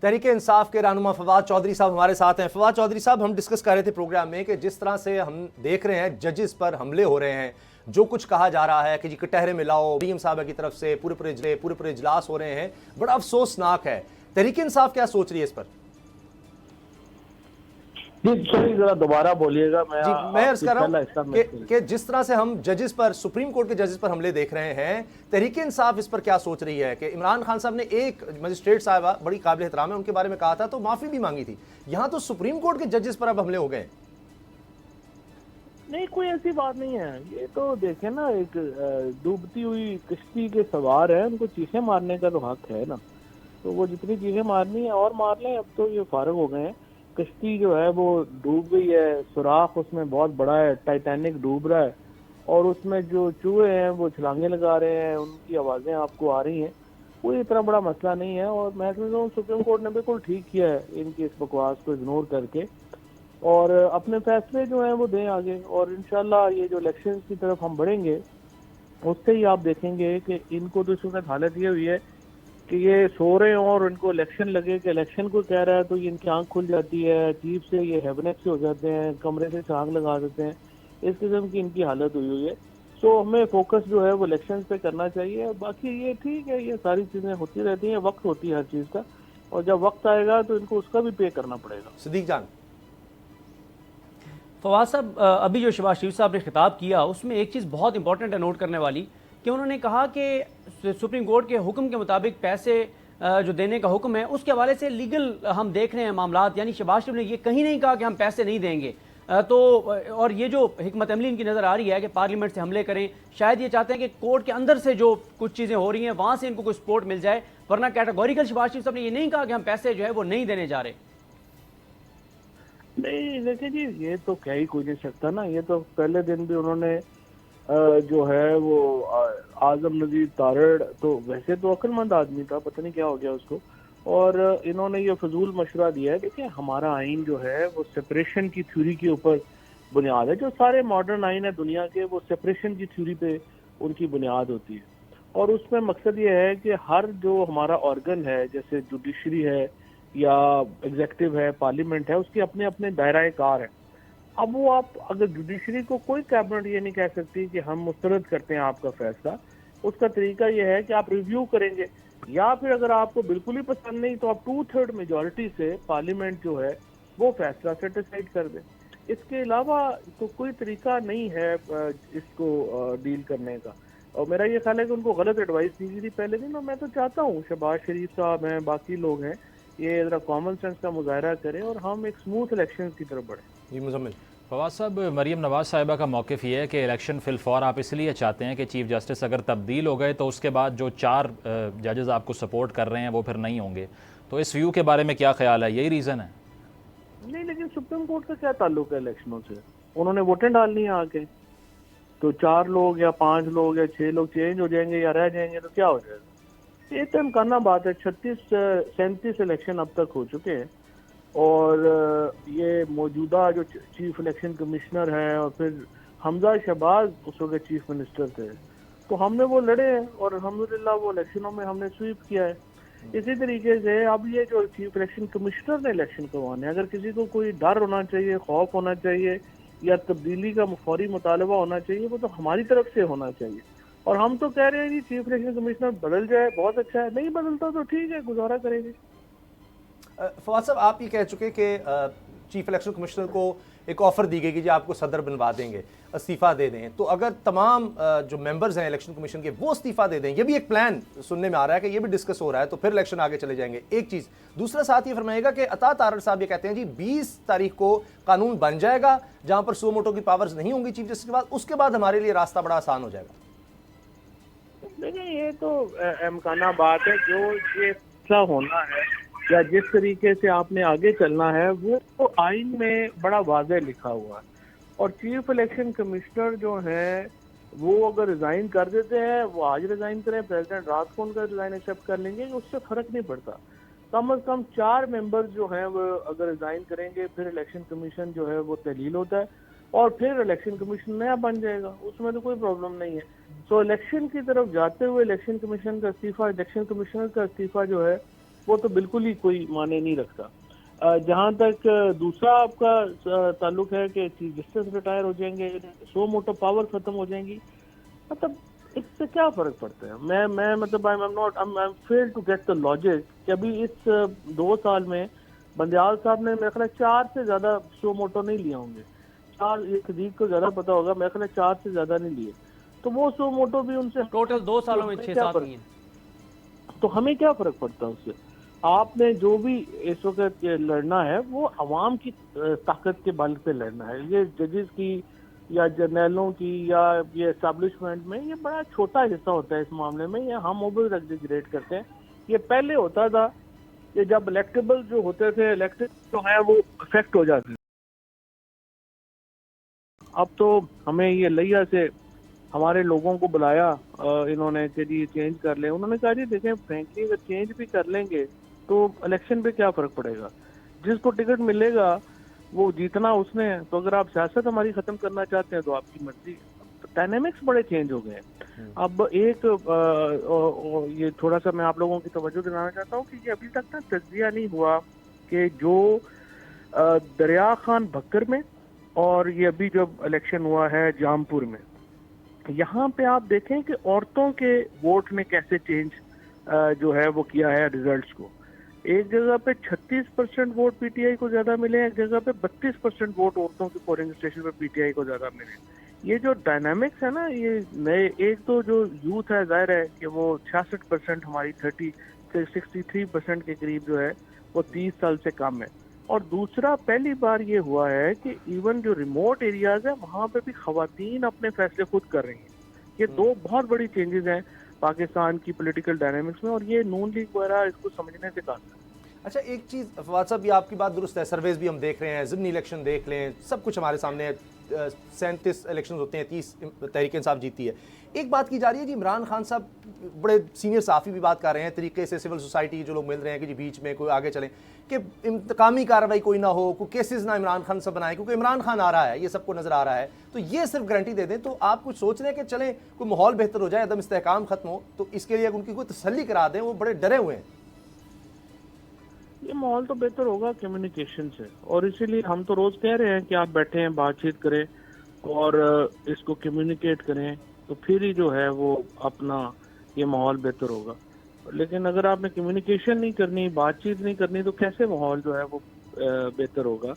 तहरीक इंसाफ के रहनुमा फवाद चौधरी साहब हमारे साथ हैं। फवाद चौधरी साहब, हम डिस्कस कर रहे थे प्रोग्राम में कि जिस तरह से हम देख रहे हैं जजेस पर हमले हो रहे हैं, जो कुछ कहा जा रहा है कि जी कटहरे में लाओ, मरीम साहब की तरफ से पूरे इजलास हो रहे हैं, बड़ा अफसोसनाक है। तहरीक इंसाफ क्या सोच रही है इस पर? जी सॉरी, जरा दोबारा बोलिएगा। मैं अर्ज कर रहा हूं कि जिस तरह से हम जजेस पर, सुप्रीम कोर्ट के जजेस पर हमले देख रहे हैं, तहरीक इंसाफ इस पर क्या सोच रही है कि इमरान खान साहब ने एक मजिस्ट्रेट साहिबा बड़ी काबिल एहतराम है, उनके बारे में कहा था तो माफी भी मांगी थी, यहां तो सुप्रीम कोर्ट के जजेस पर अब हमले हो गए। नहीं, कोई ऐसी बात नहीं है। ये तो देखें ना, एक डूबती हुई कश्ती के सवार है, उनको चीखें मारने का तो हक है ना, तो वो जितनी चीखें मारनी है और मार लें। अब तो ये फारग हो गए हैं। कश्ती जो है वो डूब गई है, सुराख उसमें बहुत बड़ा है, टाइटैनिक डूब रहा है, और उसमें जो चूहे हैं वो छलांगे लगा रहे हैं, उनकी आवाज़ें आपको आ रही हैं। कोई इतना बड़ा मसला नहीं है, और मैं समझता हूँ सुप्रीम कोर्ट ने बिल्कुल ठीक किया है इनकी इस बकवास को इग्नोर करके, और अपने फैसले जो हैं वो दें आगे। और इंशाल्लाह ये जो इलेक्शन की तरफ हम बढ़ेंगे उससे ही आप देखेंगे कि इनको तो इस वक्त हालत ये हुई है कि ये सो रहे हों और इनको इलेक्शन लगे कि इलेक्शन को कह रहा है, तो इनकी आंख खुल जाती है, अजीब से ये हेवनेक से हो जाते हैं, कमरे से छांग लगा देते हैं। इस किस्म की इनकी हालत हुई है। तो हमें फोकस जो है वो इलेक्शन पे करना चाहिए। बाकी ये ठीक है, ये सारी चीज़ें होती रहती हैं, वक्त होती है हर चीज़ का, और जब वक्त आएगा तो इनको उसका भी पे करना पड़ेगा। सिद्दीक जान। फवाद साहब, अभी जो शहबाज शरीफ साहब ने खिताब किया उसमें एक चीज़ बहुत इंपॉर्टेंट है नोट करने वाली, कि उन्होंने कहा कि सुप्रीम कोर्ट के हुक्म के मुताबिक पैसे जो देने का हुक्म है उसके हवाले से लीगल हम देख रहे हैं मामलात, यानी शहबाज शरीफ ने ये कहीं नहीं कहा कि हम पैसे नहीं देंगे। तो और ये जो हिकमत अमली इनकी नज़र आ रही है कि पार्लियामेंट से हमले करें, शायद ये चाहते हैं कि कोर्ट के अंदर से जो कुछ चीज़ें हो रही हैं वहाँ से इनको कोई सपोर्ट मिल जाए, वरना कैटेगोरिकल शहबाज शरीफ साहब ने ये नहीं कहा कि हम पैसे जो है वो नहीं देने जा रहे। नहीं देखिए जी, ये तो कह ही कोई नहीं सकता ना। ये तो पहले दिन भी उन्होंने जो है वो आजम नजीर तारड़ तो वैसे तो अक्लमंद आदमी था, पता नहीं क्या हो गया उसको, और इन्होंने ये फजूल मशवरा दिया है। देखिए हमारा आइन जो है वो सेपरेशन की थ्योरी के ऊपर बुनियाद है। जो सारे मॉडर्न आइन है दुनिया के, वो सेपरेशन की थ्योरी पे उनकी बुनियाद होती है, और उसमें मकसद ये है कि हर जो हमारा ऑर्गन है, जैसे जुडिशरी है या एग्जेक्टिव है, पार्लियामेंट है, उसके अपने अपने दायरा कार है। अब वो आप अगर जुडिशरी को कोई कैबिनेट ये नहीं कह सकती कि हम मुस्तरद करते हैं आपका फैसला, उसका तरीका ये है कि आप रिव्यू करेंगे, या फिर अगर आपको बिल्कुल ही पसंद नहीं तो आप 2/3 मेजॉरिटी से पार्लियामेंट जो है वो फैसला सेटिसाइड कर दे। इसके अलावा तो कोई तरीका नहीं है इसको डील करने का। और मेरा ये ख्याल है कि उनको गलत एडवाइस दी गई थी पहले दिन, और मैं तो चाहता हूँ शहबाज शरीफ साहब हैं, बाकी लोग हैं, ये ज़रा कॉमन सेंस का मुजाहरा करें और हम एक स्मूथ इलेक्शन की तरफ बढ़ें। जी मुजम्मिल। फवाद साहब, मरीम नवाज साहिबा का मौक़िफ़ ये है कि इलेक्शन फिलफौर आप इसलिए चाहते हैं कि चीफ जस्टिस अगर तब्दील हो गए तो उसके बाद जो 4 जजेस आपको सपोर्ट कर रहे हैं वो फिर नहीं होंगे, तो इस व्यू के बारे में क्या ख्याल है? यही रीज़न है? नहीं, लेकिन सुप्रीम कोर्ट का क्या ताल्लुक है इलेक्शनों से? उन्होंने वोटें डालनी है आके, तो 4 लोग या 5 लोग या 6 लोग चेंज हो जाएंगे या रह जाएंगे तो क्या हो जाएगा? ये तो इम्काना बात है। 37 इलेक्शन अब तक हो चुके हैं, और ये मौजूदा जो चीफ इलेक्शन कमिश्नर है और फिर हमजा शहबाज उस वक्त चीफ मिनिस्टर थे, तो हमने वो लड़े हैं और अल्हम्दुलिल्लाह वो इलेक्शनों में हमने स्वीप किया है। इसी तरीके से अब ये जो चीफ इलेक्शन कमिश्नर ने इलेक्शन करवाने, अगर किसी को कोई डर होना चाहिए, खौफ होना चाहिए या तब्दीली का फौरी मुतालबा होना चाहिए, वो तो हमारी तरफ से होना चाहिए। और हम तो कह रहे हैं जी चीफ इलेक्शन कमिश्नर बदल जाए, बहुत अच्छा है, नहीं बदलता तो ठीक है, गुजारा करेंगे। फवाद साहब, आप ये कह चुके कि चीफ इलेक्शन कमिश्नर को एक ऑफर दी गई कि जी आपको सदर बनवा देंगे, इस्तीफा दे दें। तो अगर तमाम जो मेंबर्स हैं इलेक्शन कमीशन के वो इस्तीफा दे दें, ये भी एक प्लान सुनने में आ रहा है कि ये भी डिस्कस हो रहा है, तो फिर इलेक्शन आगे चले जाएंगे। एक चीज़, दूसरा साथ ये फरमाएगा कि अता तारड़ साहब ये कहते हैं जी 20 तारीख को कानून बन जाएगा जहां पर सुओ मोटो की पावर्स नहीं होंगी चीफ जस्टिस के बाद, उसके बाद हमारे लिए रास्ता बड़ा आसान हो जाएगा। देखिए, ये तो इम्काना बात है। जो ये फैसला होना है या जिस तरीके से आपने आगे चलना है वो तो आइन में बड़ा वाज़ेह लिखा हुआ है। और चीफ इलेक्शन कमिश्नर जो है वो अगर रिजाइन कर देते हैं, वो आज रिजाइन करें, प्रेसिडेंट रात को उनका रिजाइन एक्सेप्ट कर लेंगे, उससे फर्क नहीं पड़ता। कम से कम 4 मेंबर्स जो हैं वो अगर रिजाइन करेंगे, फिर इलेक्शन कमीशन जो है वो तहलील होता है और फिर इलेक्शन कमीशन नया बन जाएगा, उसमें तो कोई प्रॉब्लम नहीं है। तो इलेक्शन की तरफ जाते हुए इलेक्शन कमीशन का इस्तीफा, इलेक्शन कमिश्नर का इस्तीफा जो है वो तो बिल्कुल ही कोई माने नहीं रखता। जहां तक दूसरा आपका ताल्लुक है कि चीफ जस्टिस रिटायर हो जाएंगे, सो मोटो पावर खत्म हो जाएंगी, मतलब इससे क्या फर्क पड़ता है? मैं मतलब I am fail to get the logic कि अभी इस 2 साल में बंदयाल साहब ने मेरे ख्याल 4 से ज्यादा सो मोटो नहीं लिए होंगे। 4, ये खदीक को ज्यादा पता होगा, मेरे ख्याल 4 से ज्यादा नहीं लिए, तो वो सो मोटो भी उनसे टोटल 2 सालों में 6-7 लिए। तो हमें क्या फर्क पड़ता है उससे? आपने जो भी इस वक्त लड़ना है वो अवाम की ताकत के बल पे लड़ना है। ये जजेस की या जर्नलों की या ये एस्टेब्लिशमेंट में ये बड़ा छोटा हिस्सा होता है इस मामले में, या हम ओवर एग्जीजरेट करते हैं। ये पहले होता था कि जब इलेक्टेबल जो होते थे, इलेक्टेड जो है वो इफेक्ट हो जाते थे। अब तो हमें ये लिया से हमारे लोगों को बुलाया इन्होंने कि जी चेंज कर ले। उन्होंने कहा जी देखें, फ्रेंकली अगर चेंज भी कर लेंगे तो इलेक्शन पे क्या फर्क पड़ेगा? जिसको टिकट मिलेगा वो जीतना उसने है। तो अगर आप सियासत हमारी खत्म करना चाहते हैं तो आपकी मर्जी। डायनेमिक्स बड़े चेंज हो गए हैं। अब एक ये थोड़ा सा मैं आप लोगों की तवज्जो दिलाना चाहता हूँ कि ये अभी तक ना तज्जिया नहीं हुआ कि जो दरिया खान भक्कर में और ये अभी जब इलेक्शन हुआ है जामपुर में, यहाँ पे आप देखें कि औरतों के वोट ने कैसे चेंज जो है वो किया है रिजल्ट्स को। एक जगह पे 36% वोट पीटीआई को ज्यादा मिले, एक जगह पे 32% वोट औरतों के पोलिंग स्टेशन पे पीटीआई को ज्यादा मिले। ये जो डायनामिक्स है ना, ये नए, एक तो जो यूथ है जाहिर है कि वो 66% हमारी 63% के करीब जो है वो 30 साल से कम है। और दूसरा, पहली बार ये हुआ है कि इवन जो रिमोट एरियाज है वहां पे भी खवातीन अपने फैसले खुद कर रही हैं। ये 2 बहुत बड़ी चेंजेस हैं पाकिस्तान की पॉलिटिकल डायनामिक्स में, और ये नून लीग वगैरह इसको समझने से काम है। अच्छा, एक चीज़ फवाद साहब, ये आपकी बात दुरुस्त है, सर्वेज भी हम देख रहे हैं, ज़िमनी इलेक्शन देख लें, सब कुछ हमारे सामने है। 37 इलेक्शन होते हैं, 30 तहरीक इंसाफ जीती है। एक बात की जा रही है जी, इमरान खान साहब बड़े सीनियर सहाफ़ी भी बात कर रहे हैं तरीके से, सिविल सोसाइटी के जो लोग मिल रहे हैं कि जी बीच में कोई आगे चलें कि इंतकामी कार्रवाई कोई ना हो, कोई केसेस ना इमरान खान से बनाए, क्योंकि इमरान खान आ रहा है, ये सबको नजर आ रहा है। तो ये सिर्फ गारंटी दे दें तो आप कुछ सोच रहे हैं कि चलें कोई माहौल बेहतर हो जाए, अदम इस्तेहकाम खत्म हो, तो इसके लिए उनकी कोई तसल्ली करा दें, वो बड़े डरे हुए हैं। ये माहौल तो बेहतर होगा कम्युनिकेशन से, और इसीलिए हम तो रोज कह रहे हैं कि आप बैठे हैं, बातचीत करें और इसको कम्युनिकेट करें, तो फिर ही जो है वो अपना ये माहौल बेहतर होगा। लेकिन अगर आपने कम्युनिकेशन नहीं करनी, बातचीत नहीं करनी, तो कैसे माहौल जो है वो बेहतर होगा।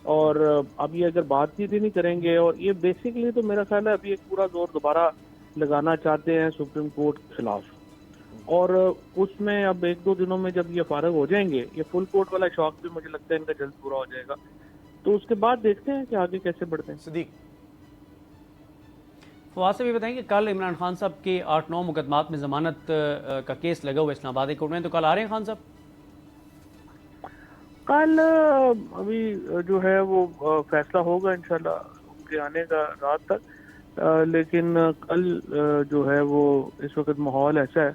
और अब ये अगर बातचीत ही नहीं करेंगे, और ये बेसिकली तो मेरा ख्याल है अभी एक पूरा जोर दोबारा लगाना चाहते हैं सुप्रीम कोर्ट के खिलाफ, और उसमें अब 1-2 दिनों में जब ये फारग हो जाएंगे, ये फुल कोर्ट वाला शौक भी मुझे लगता है इनका जल्द पूरा हो जाएगा, तो उसके बाद देखते हैं कि आगे कैसे बढ़ते हैं। सिद्दीक, फवाद से भी बताएं कि कल इमरान खान साहब के 8-9 मुकदमात में जमानत का केस लगा हुआ इस्लामाबाद हाई कोर्ट में, तो कल आ रहे हैं खान साहब? कल अभी जो है वो फैसला होगा इंशाल्लाह उनके आने का रात तक, लेकिन कल जो है वो इस वक्त माहौल ऐसा है,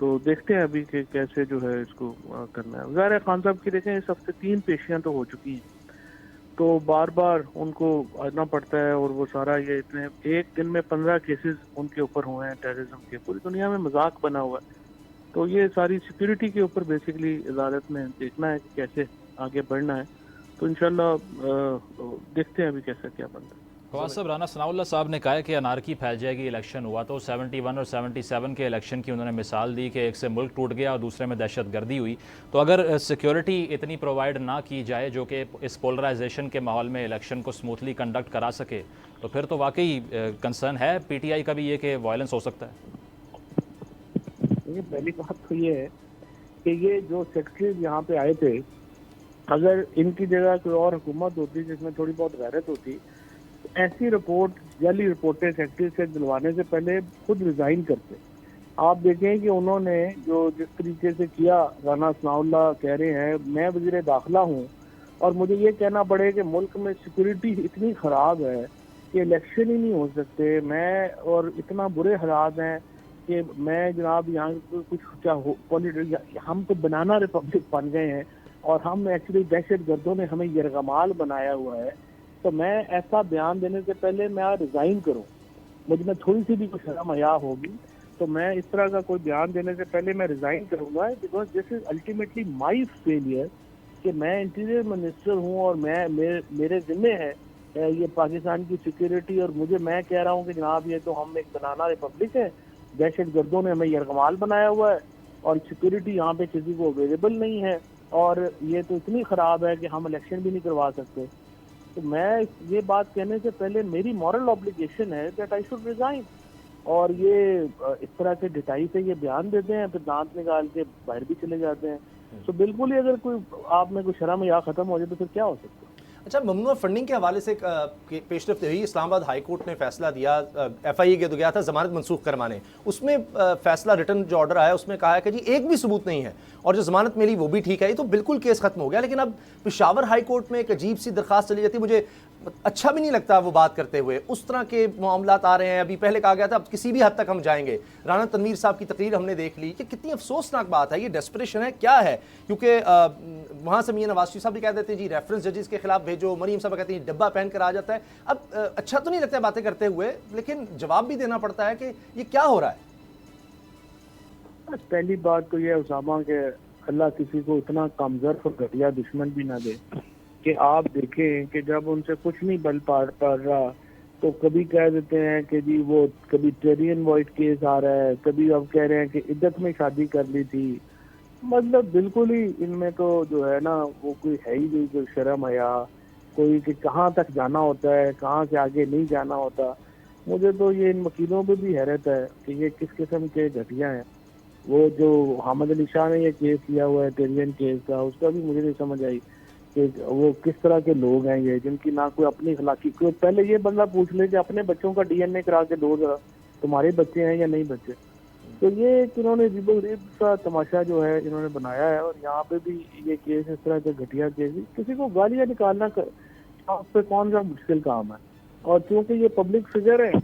तो देखते हैं अभी कि कैसे जो है इसको करना है। ज़ाहिर है खान साहब की देखें इस हफ्ते 3 पेशियां तो हो चुकी हैं, तो बार बार उनको आना पड़ता है, और वो सारा ये इतने एक दिन में 15 केसेस उनके ऊपर हुए हैं टेररिज्म के, पूरी दुनिया में मजाक बना हुआ है। तो ये सारी सिक्योरिटी के ऊपर बेसिकली अदालत में देखना है कि कैसे आगे बढ़ना है, तो इंशाल्लाह देखते हैं अभी कैसा क्या बनता है। फवाद साहब, राना सनाउल्लाह साहब ने कहा है कि अनारकी फैल जाएगी, इलेक्शन हुआ तो 71 और 77 के इलेक्शन की उन्होंने मिसाल दी कि एक से मुल्क टूट गया और दूसरे में दहशत गर्दी हुई। तो अगर सिक्योरिटी इतनी प्रोवाइड ना की जाए जो कि इस पोलराइजेशन के माहौल में इलेक्शन को स्मूथली कंडक्ट करा सके, तो फिर तो वाकई कंसर्न है PTI का भी ये कि वायलेंस हो सकता है। ये पहली बात तो ये है कि ये जो सेक्रेटरीज यहाँ पे आए थे, अगर इनकी जगह कोई और हुकूमत होती जिसमें थोड़ी बहुत गैरत होती, तो ऐसी रिपोर्ट जाली रिपोर्टें सेक्रेटरी से दिलवाने से पहले खुद रिजाइन करते। आप देखें कि उन्होंने जो जिस तरीके से किया, राना सनाउल्लाह कह रहे हैं मैं वज़ीर दाखिला हूँ और मुझे ये कहना पड़े कि मुल्क में सिक्योरिटी इतनी ख़राब है कि इलेक्शन ही नहीं हो सकते, मैं और इतना बुरे हालात हैं कि मैं जनाब यहाँ कुछ क्या हो, हम तो बनाना रिपब्लिक बन गए हैं और हम एक्चुअली दहशत गर्दों ने हमें यरगमाल बनाया हुआ है, तो मैं ऐसा बयान देने से पहले मैं रिजाइन करूं, मुझ में थोड़ी सी भी कुछ शर्म हया होगी तो मैं इस तरह का कोई बयान देने से पहले मैं रिजाइन करूंगा, because this is ultimately my failure कि मैं इंटीरियर मिनिस्टर हूं और मेरे जिम्मे है ये पाकिस्तान की सिक्योरिटी, और मैं कह रहा हूं कि जनाब ये तो हम एक बनाना रिपब्लिक है, दहशत गर्दों ने हमें यरगमाल बनाया हुआ है और सिक्योरिटी यहाँ पे किसी को अवेलेबल नहीं है, और ये तो इतनी ख़राब है कि हम इलेक्शन भी नहीं करवा सकते। तो मैं ये बात कहने से पहले मेरी मॉरल ऑब्लिगेशन है दैट आई शुड रिजाइन, और ये इस तरह के डिटाई से ये बयान देते हैं, फिर दांत निकाल के बाहर भी चले जाते हैं। तो बिल्कुल ही अगर कोई आप में कोई शर्म या ख़त्म हो जाए तो फिर क्या हो सकता है। अच्छा, ममनुआ फंडिंग के हवाले से पेशरफ्त हुई, इस्लामाबाद हाई कोर्ट ने फैसला दिया, FIA के तो गया था जमानत मनसूख करवाने, उसमें फैसला रिटर्न जो ऑर्डर आया उसमें कहा है कि जी एक भी सबूत नहीं है और जो जमानत मिली वो भी ठीक है, ये तो बिल्कुल केस खत्म हो गया। लेकिन अब पेशावर हाई कोर्ट में एक अजीब सी दरखास्त चली जाती है, मुझे अच्छा भी नहीं लगता वो बात करते हुए, उस तरह के मामलात आ रहे हैं। अभी पहले कहा गया था अब किसी भी हद तक हम जाएंगे, राना तनवीर साहब की तकरीर हमने देख ली कि कितनी अफसोसनाक बात है, ये डेस्परेशन है क्या है, क्योंकि वहाँ से मियां नवाज शरीफ साहब भी कह देते हैं जी रेफरेंस जजेस के खिलाफ भेजो, मरीम साहब कहती हैं डब्बा पहन कर आ जाता है। अब अच्छा तो नहीं लगता है बातें करते हुए, लेकिन जवाब भी देना पड़ता है कि ये क्या हो रहा है। पहली बात तो यह उसामा के अल्लाह किसी को इतना कमजोर और घटिया दुश्मन भी ना दे कि आप देखें कि जब उनसे कुछ नहीं बल पा रहा तो कभी कह देते हैं कि जी वो कभी टेरियन वॉइट केस आ रहा है, कभी अब कह रहे हैं कि इद्दत में शादी कर ली थी। मतलब बिल्कुल ही इनमें तो जो है ना वो कोई है ही नहीं, कोई शर्म हया, कोई कि कहाँ तक जाना होता है, कहाँ से आगे नहीं जाना होता। मुझे तो ये इन वकीलों पे भी हैरत है कि ये किस किस्म के घटिया हैं। वो जो हामिद अली शाह ने ये केस किया हुआ है टेरियन केस का, उसका भी मुझे नहीं समझ आई कि वो किस तरह के लोग हैं ये, जिनकी ना कोई अपनी अखलाकी, कोई पहले ये बंदा पूछ ले कि अपने बच्चों का DNA करा के दो जरा, तुम्हारे बच्चे हैं या नहीं बच्चे। तो ये इन्होंने अजीब सा तमाशा जो है इन्होंने बनाया है, और यहाँ पे भी ये केस इस तरह के घटिया केस, किसी को गालियाँ निकालना उस पर कौन सा मुश्किल काम है। और क्योंकि ये पब्लिक फिगर है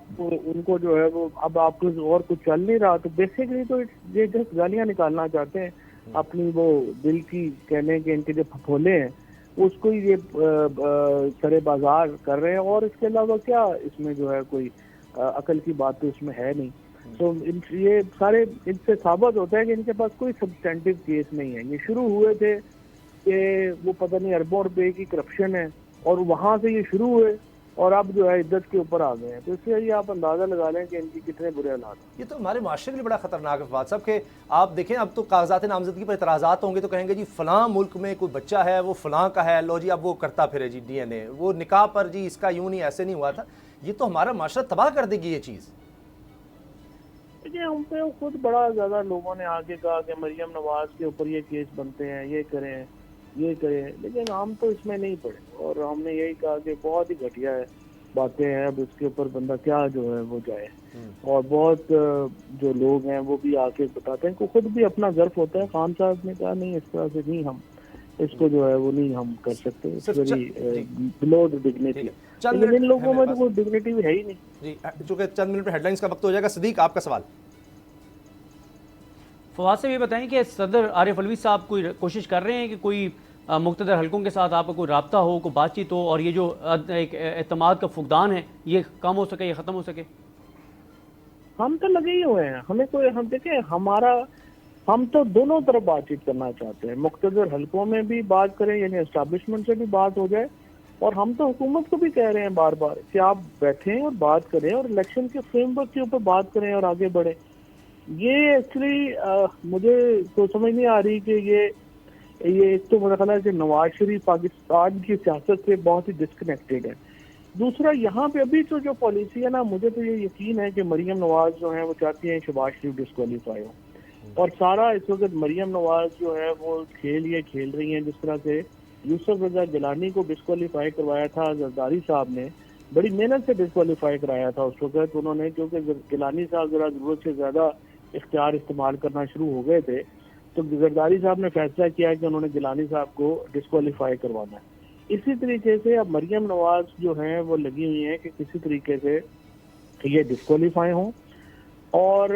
तो उनको जो है वो अब आपको और कुछ चल नहीं रहा, तो बेसिकली तो ये जस्ट गालियाँ निकालना चाहते हैं अपनी वो दिल की, कहने के इनके जो फफोले हैं उसको ही ये सरे बाजार कर रहे हैं, और इसके अलावा क्या इसमें जो है कोई अकल की बात तो इसमें है नहीं। तो ये सारे इनसे साबित होता है कि इनके पास कोई सब्सटेंटिव केस नहीं है। ये शुरू हुए थे कि वो पता नहीं अरबों रुपए की करप्शन है और वहाँ से ये शुरू हुए, और अब जो है इद्दत के ऊपर आ गए हैं। तो इससे ये आप अंदाजा लगा लें कि इनकी कितने बुरे हालात हैं। ये तो हमारे माशरे के लिए बड़ा खतरनाक है फवाद साहब के। आप देखें अब तो कागजात नामजदगी पर इतराज़ात होंगे तो कहेंगे जी फलां मुल्क में कोई बच्चा है वो फलां का है, लो जी अब वो करता फिरे जी DNA, वो निकाह पर जी इसका यूं नहीं ऐसे नहीं हुआ था। ये तो हमारा माशरा तबाह कर देगी ये चीज़। देखिए हम पे खुद बड़ा ज़्यादा लोगों ने आगे कहा कि मरियम नवाज के ऊपर ये केस बनते हैं, ये करें ये करें, लेकिन हम तो इसमें नहीं पड़े और हमने यही कहा कि बहुत ही घटिया है बातें हैं, अब इसके ऊपर बंदा क्या जो है वो जाए। और बहुत जो लोग हैं वो भी आके बताते हैं कि खुद भी अपना गर्व होता है। खान साहब ने कहा नहीं इस तरह से नहीं, हम इसको जो है वो नहीं हम कर सकते, बिलो द डिग्निटी। लेकिन इन लोगों में तो कोई डिग्निटी भी है ही नहीं जी। चूंकि चंद मिनट में हेडलाइंस का वक्त हो जाएगा, सदीक आपका सवाल। फवाद से ये बताएं कि सदर आरिफ अलवी साहब कोई कोशिश कर रहे हैं कि कोई मुख्तदर हलकों के साथ आपका कोई राब्ता हो, कोई बातचीत हो और ये जो एक एतमाद का फुकदान है ये कम हो सके, ये ख़त्म हो सके? हम तो लगे ही हुए हैं, हमें कोई, हम देखें हमारा, हम तो दोनों तरफ बातचीत करना चाहते हैं। मुख्तदर हलकों में भी बात करें यानी एस्टैब्लिशमेंट से भी बात हो जाए, और हम तो हुकूमत को भी कह रहे हैं बार बार कि आप बैठें और बात करें और इलेक्शन के फ्रेमवर्क के ऊपर बात करें और आगे बढ़े। ये एक्चुअली मुझे तो समझ नहीं आ रही कि ये एक तो मेरा ख्याल है कि नवाज शरीफ पाकिस्तान की सियासत से बहुत ही डिस्कनेक्टेड है। दूसरा यहाँ पे अभी तो जो पॉलिसी है ना, मुझे तो ये यकीन है कि मरियम नवाज जो है वो चाहती हैं शहबाज शरीफ डिस्क्वालीफाई हो, और सारा इस वक्त मरियम नवाज जो है वो खेल ये खेल रही हैं जिस तरह से यूसुफ रजा गिलानी को डिस्क्वालीफाई करवाया था जरदारी साहब ने, बड़ी मेहनत से डिस्क्वालीफाई कराया था उस वक्त उन्होंने, क्योंकि गिलानी साहब जरा जरूरत से ज्यादा इख्तियार इस्तेमाल करना शुरू हो गए थे, तो जरदारी साहब ने फैसला किया कि उन्होंने गिलानी साहब को डिस्क्वालीफाई करवाना है। इसी तरीके से अब मरियम नवाज जो है वो लगी हुई है कि किसी तरीके से ये डिस्क्वालीफाई हों और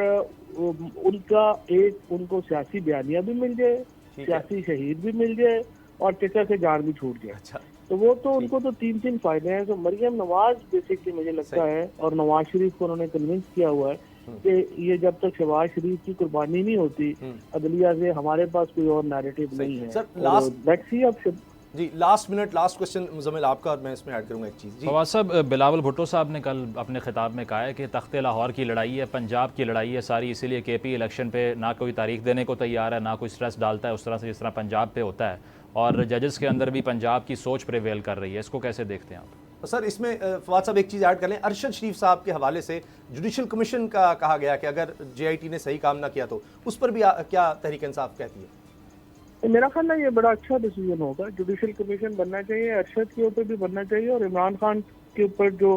उनका एक उनको सियासी बयानिया भी मिल जाए, सियासी शहीद भी मिल जाए और टिका से जान भी छूट जाए। अच्छा। तो वो तो उनको तो तीन फायदे हैं। तो मरियम नवाज बेसिकली मुझे लगता है, और नवाज शरीफ को उन्होंने कन्विंस किया हुआ है कि ये जब तक शहबाज शरीफ की कुर्बानी नहीं होती अदलिया से, हमारे पास कोई और नैरेटिव नहीं है। Sir last minute last question Muzammil आपका, और मैं इसमें ऐड करूंगा एक चीज़। फवाद साहब, बिलावल भुट्टो साहब ने कल अपने खिताब में कहा है कि तख्ते लाहौर की लड़ाई है, पंजाब की लड़ाई है सारी, इसीलिए KP इलेक्शन पे ना कोई तारीख देने को तैयार है, ना कोई स्ट्रेस डालता है उस तरह से जिस तरह पंजाब पे होता है, और जजेस के अंदर भी पंजाब की सोच प्रिवेल कर रही है। इसको कैसे देखते हैं आप? सर इसमें फवाद साहब एक चीज़ ऐड कर लें, अरशद शरीफ साहब के हवाले से जुडिशल कमीशन का कहा गया कि अगर JIT ने सही काम ना किया तो उस पर भी क्या तहरीक इंसाफ कहती है? मेरा ख्याल है ये बड़ा अच्छा डिसीजन होगा। जुडिशल कमीशन बनना चाहिए, अरशद के ऊपर भी बनना चाहिए, और इमरान खान के ऊपर जो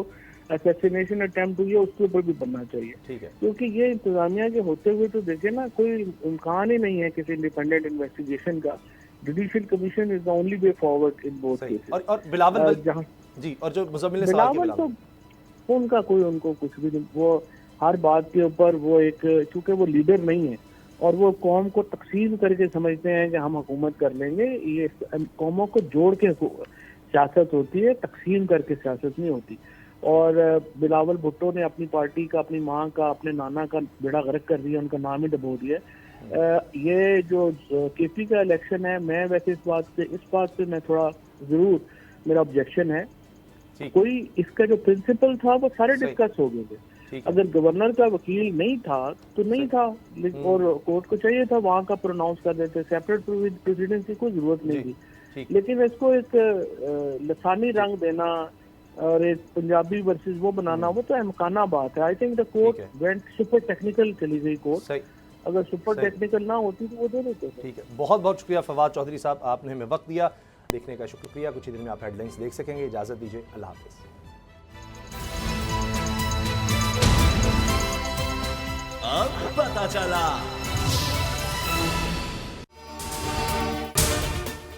असैसिनेशन अटेम्प्ट हुई है उसके ऊपर भी बनना चाहिए। ठीक है। क्योंकि ये इंतजामिया के होते हुए तो देखे ना, कोई इम्कान ही नहीं है किसी इंडिपेंडेंट इन्वेस्टिगेशन का। Judicial commission is the only way forward in both cases. और बिलावल जहां जी, और जो मुजम्मिल ने सवाल किया, तो उनका कोई उनको कुछ भी नहीं, वो हर बात के ऊपर वो एक, चूंकि वो लीडर नहीं है और वो कौम को तकसीम करके समझते हैं कि हम हुकूमत कर लेंगे, ये कौमों को जोड़ के सियासत होती है, तकसीम करके सियासत नहीं होती। और बिलावल भुट्टो ने अपनी पार्टी का, अपनी माँ का, अपने नाना का बेड़ा गर्क कर दिया, उनका नाम ही डबो दिया। ये जो KP का इलेक्शन है, मैं वैसे इस बात से मैं थोड़ा जरूर, मेरा ऑब्जेक्शन है, कोई इसका जो प्रिंसिपल था वो सारे डिस्कस हो गए थे। अगर गवर्नर का वकील नहीं था तो नहीं था, और कोर्ट को चाहिए था वहाँ का प्रोनाउंस कर देते, सेपरेट प्रेसिडेंस की कोई जरूरत नहीं थी। लेकिन इसको एक लसानी रंग देना और एक पंजाबी वर्सेस वो बनाना, वो तो अमकाना बात है। I think the court went super technical, चली गई कोर्ट, अगर सुपर टेक्निकल ना होती तो वो दे देते। ठीक है, बहुत बहुत शुक्रिया फवाद चौधरी साहब, आपने हमें वक्त दिया, देखने का शुक्रिया। कुछ ही देर में आप हेडलाइंस देख सकेंगे। इजाजत दीजिए, अल्लाह हाफिज़। अब पता चला।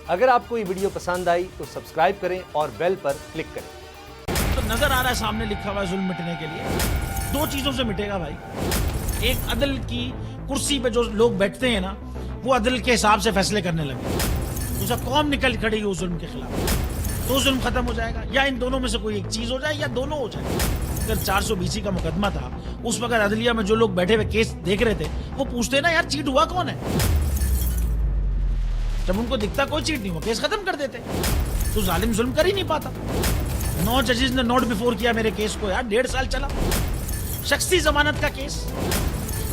अगर आपको ये वीडियो पसंद आई तो सब्सक्राइब करें और बेल पर क्लिक करें। तो नजर आ रहा है सामने लिखा हुआ है जुल्म मिटने के लिए, दो चीजों से मिटेगा भाई। एक, अदल की कुर्सी पे जो लोग बैठते हैं ना, वो अदल के हिसाब से फैसले करने लगे। दूसरा, कौम निकल खड़ेगी उस जुल्म के खिलाफ, तो जुल्म खत्म हो जाएगा। या इन दोनों में से कोई एक चीज हो जाए या दोनों हो जाए। अगर 420 का मुकदमा था, उस वक्त अदलिया में जो लोग बैठे हुए केस देख रहे थे, वो पूछते ना यार चीट हुआ कौन है। जब उनको दिखता कोई चीट नहीं हुआ, केस खत्म कर देते, तो जालिम जुल्म कर ही नहीं पाता। 9 जजेस ने नोट बिफोर किया मेरे केस को यार, 1.5 साल चला। शख्सी जमानत का केस,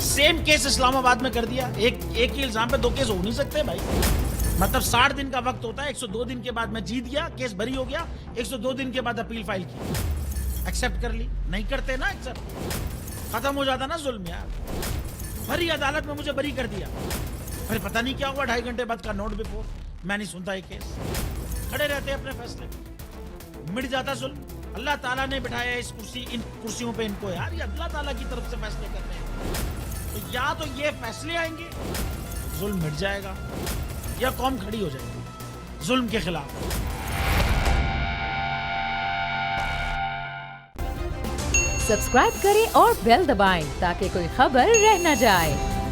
सेम केस इस्लामाबाद में कर दिया। एक ही इल्जाम पे 2 केस हो नहीं सकते भाई। मतलब 60 दिन का वक्त होता है, 102 दिन के बाद मैं जीत गया, केस बरी हो गया, 102 दिन के बाद अपील फाइल की, एक्सेप्ट कर ली। नहीं करते ना एक्सेप्ट, खत्म हो जाता ना जुल्म यार। भरी अदालत में मुझे बरी कर दिया, फिर पता नहीं क्या हुआ, 2.5 घंटे बाद का नोट बिफोर। मैं नहीं सुनता ये केस, खड़े रहते अपने फैसले पे, मिट जाता जुल्म। अल्लाह ताला ने बिठाया इस इन कुर्सियों पे इनको यार, ये अल्लाह ताला की तरफ से फैसले करते हैं। तो या तो ये फैसले आएंगे, जुल्म मिट जाएगा, या कौम खड़ी हो जाएगी जुल्म के खिलाफ। सब्सक्राइब करें और बेल दबाएं ताकि कोई खबर रह न जाए।